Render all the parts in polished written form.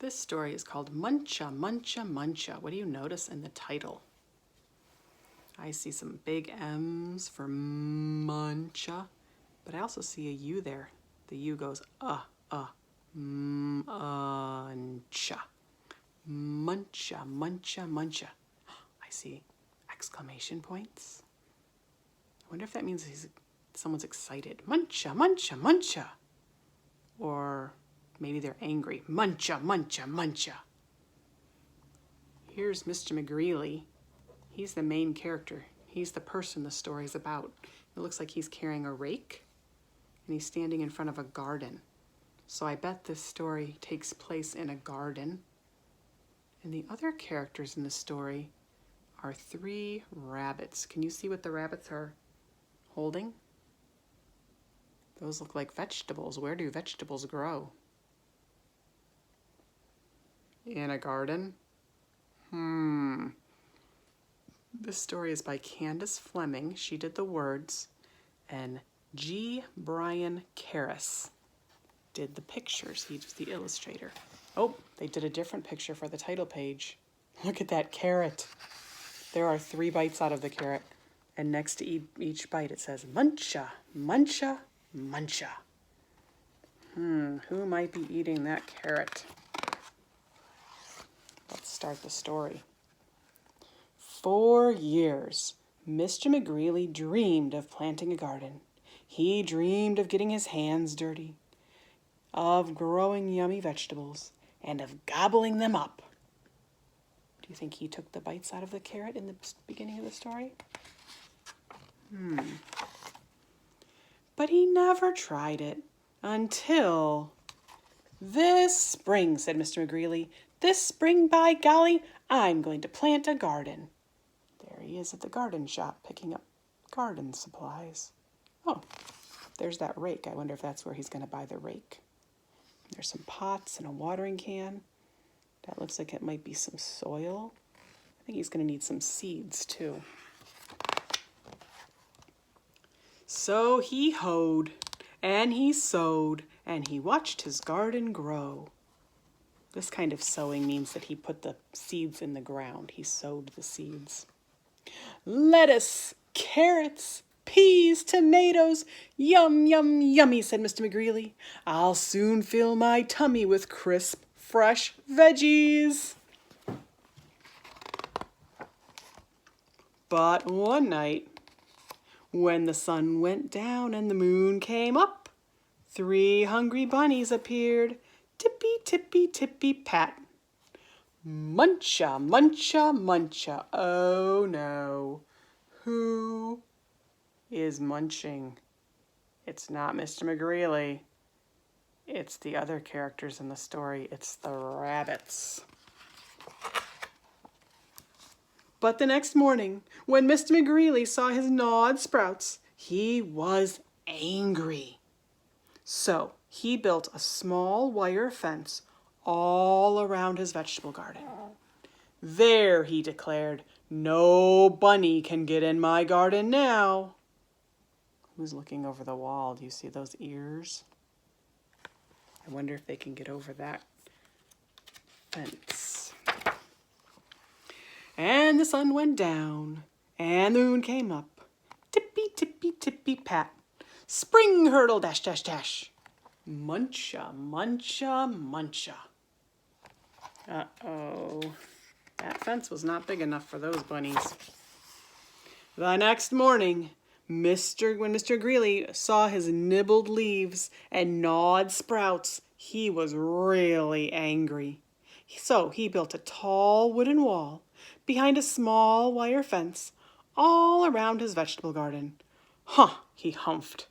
This story is called Muncha, Muncha, Muncha. What do you notice in the title? I see some big M's for Muncha, but I also see a U there. The U goes Muncha. Muncha, Muncha, Muncha. I see exclamation points. I wonder if that means someone's excited. Muncha, Muncha, Muncha. Or maybe they're angry. Muncha, Muncha, Muncha. Here's Mr. McGreely. He's the main character. He's the person the story's about. It looks like he's carrying a rake, and he's standing in front of a garden. So I bet this story takes place in a garden. And the other characters in the story are 3 rabbits. Can you see what the rabbits are holding? Those look like vegetables. Where do vegetables grow? In a garden? This story is by Candace Fleming. She did the words, and G. Brian Karras did the pictures. He was the illustrator. Oh, they did a different picture for the title page. Look at that carrot. There are 3 bites out of the carrot, and next to each bite it says, Muncha, Muncha, Muncha. Who might be eating that carrot? Let's start the story. 4 years, Mr. McGreely dreamed of planting a garden. He dreamed of getting his hands dirty, of growing yummy vegetables, and of gobbling them up. Do you think he took the bites out of the carrot in the beginning of the story? But he never tried it until this spring, said Mr. McGreely. This spring, by golly, I'm going to plant a garden. There he is at the garden shop picking up garden supplies. Oh, there's that rake. I wonder if that's where he's going to buy the rake. There's some pots and a watering can. That looks like it might be some soil. I think he's going to need some seeds too. So he hoed, and he sowed, and he watched his garden grow. This kind of sowing means that he put the seeds in the ground. He sowed the seeds. Lettuce, carrots, peas, tomatoes, yum, yum, yummy, said Mr. McGreely. I'll soon fill my tummy with crisp, fresh veggies. But one night, when the sun went down and the moon came up, 3 hungry bunnies appeared. Tippy, tippy, tippy, pat. Muncha, muncha, muncha. Oh no. Who is munching? It's not Mr. McGreely. It's the other characters in the story. It's the rabbits. But the next morning, when Mr. McGreely saw his gnawed sprouts, he was angry. So he built a small wire fence all around his vegetable garden. There, he declared, no bunny can get in my garden now. Who's looking over the wall? Do you see those ears? I wonder if they can get over that fence. And the sun went down, and the moon came up. Tippy, tippy, tippy, pat. Spring hurdle, dash, dash, dash. Muncha, muncha, muncha. Uh-oh. That fence was not big enough for those bunnies. The next morning, when Mr. Greeley saw his nibbled leaves and gnawed sprouts, he was really angry. So he built a tall wooden wall behind a small wire fence all around his vegetable garden. Huh, he humphed.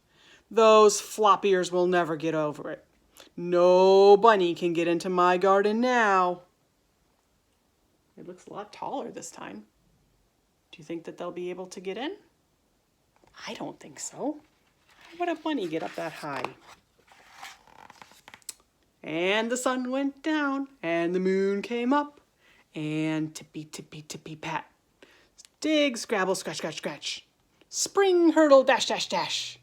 Those flop ears will never get over it. No bunny can get into my garden now. It looks a lot taller this time. Do you think that they'll be able to get in? I don't think so. How would a bunny get up that high? And the sun went down, and the moon came up, and tippy, tippy, tippy, pat. Dig, scrabble, scratch, scratch, scratch. Spring hurdle, dash, dash, dash.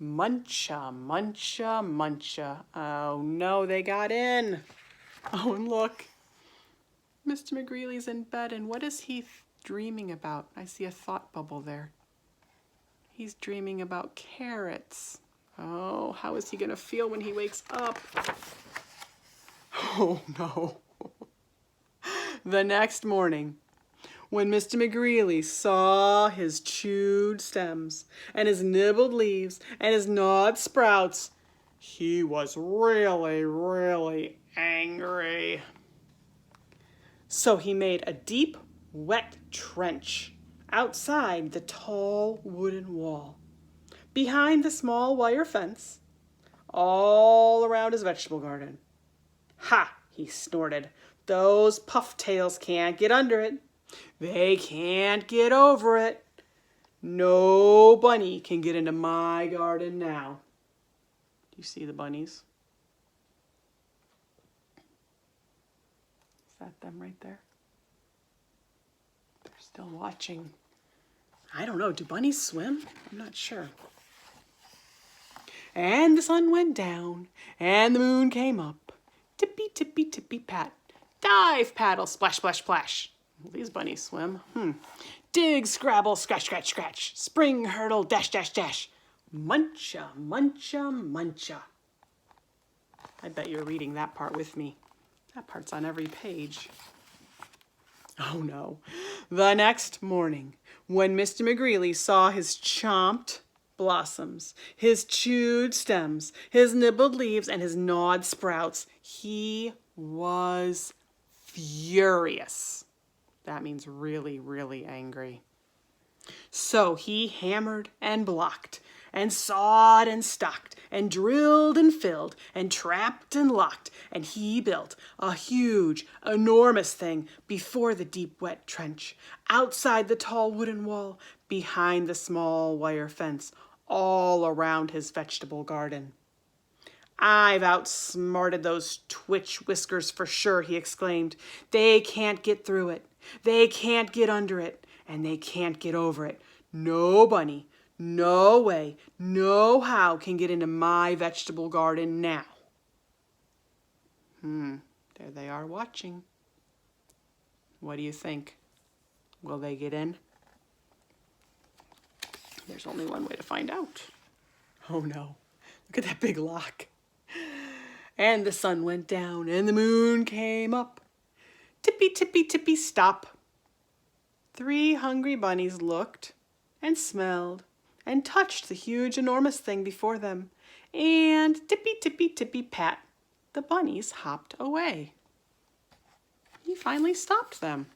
Muncha, muncha, muncha. Oh no, they got in. Oh, and look, Mr. McGreely's in bed, and what is he dreaming about? I see a thought bubble there. He's dreaming about carrots. Oh, how is he going to feel when he wakes up? Oh, no. The next morning, when Mr. McGreely saw his chewed stems and his nibbled leaves and his gnawed sprouts, he was really, really angry. So he made a deep, wet trench outside the tall wooden wall, behind the small wire fence, all around his vegetable garden. Ha! He snorted. Those pufftails can't get under it. They can't get over it. No bunny can get into my garden now. Do you see the bunnies? Is that them right there? They're still watching. I don't know. Do bunnies swim? I'm not sure. And the sun went down, and the moon came up. Tippy, tippy, tippy, pat. Dive, paddle, splash, splash, splash. Well, these bunnies swim. Dig, scrabble, scratch, scratch, scratch. Spring, hurdle, dash, dash, dash. Muncha, muncha, muncha. I bet you're reading that part with me. That part's on every page. Oh no. The next morning, when Mr. McGreely saw his chomped blossoms, his chewed stems, his nibbled leaves, and his gnawed sprouts, he was furious. That means really, really angry. So he hammered and blocked, and sawed and stocked, and drilled and filled, and trapped and locked, and he built a huge, enormous thing before the deep, wet trench, outside the tall wooden wall, behind the small wire fence, all around his vegetable garden. I've outsmarted those twitch whiskers for sure, he exclaimed. They can't get through it. They can't get under it. And they can't get over it. No bunny, no way, no how can get into my vegetable garden now. There they are watching. What do you think? Will they get in? There's only one way to find out. Oh no, look at that big lock. And the sun went down and the moon came up. Tippy, tippy, tippy, stop. 3 hungry bunnies looked and smelled and touched the huge, enormous thing before them. And tippy, tippy, tippy, pat, the bunnies hopped away. He finally stopped them.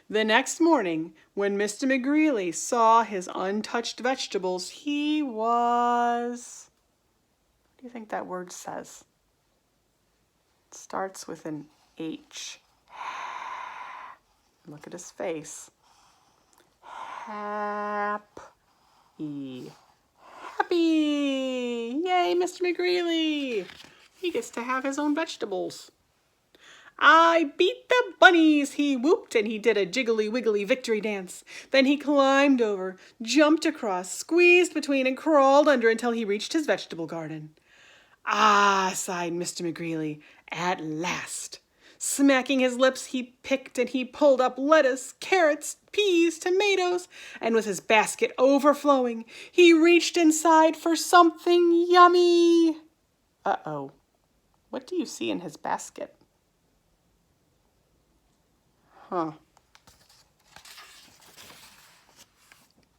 The next morning, when Mr. McGreely saw his untouched vegetables, he was... What do you think that word says? It starts with an H. Look at his face. Happy. Happy! Yay, Mr. McGreely! He gets to have his own vegetables. I beat the bunnies, he whooped, and he did a jiggly-wiggly victory dance. Then he climbed over, jumped across, squeezed between, and crawled under until he reached his vegetable garden. Ah, sighed Mr. McGreely, at last. Smacking his lips, he picked and he pulled up lettuce, carrots, peas, tomatoes, and with his basket overflowing, he reached inside for something yummy. Uh-oh. What do you see in his basket? Huh.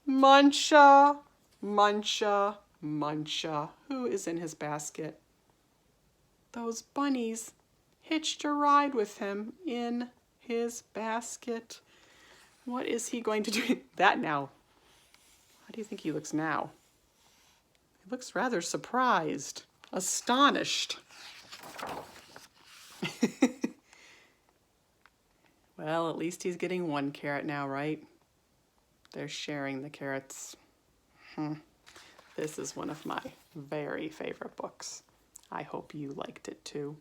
Muncha, muncha, muncha. Who is in his basket? Those bunnies hitched a ride with him in his basket. What is he going to do? That now. How do you think he looks now? He looks rather surprised, astonished. Well, at least he's getting 1 carrot now, right? They're sharing the carrots. This is one of my very favorite books. I hope you liked it too.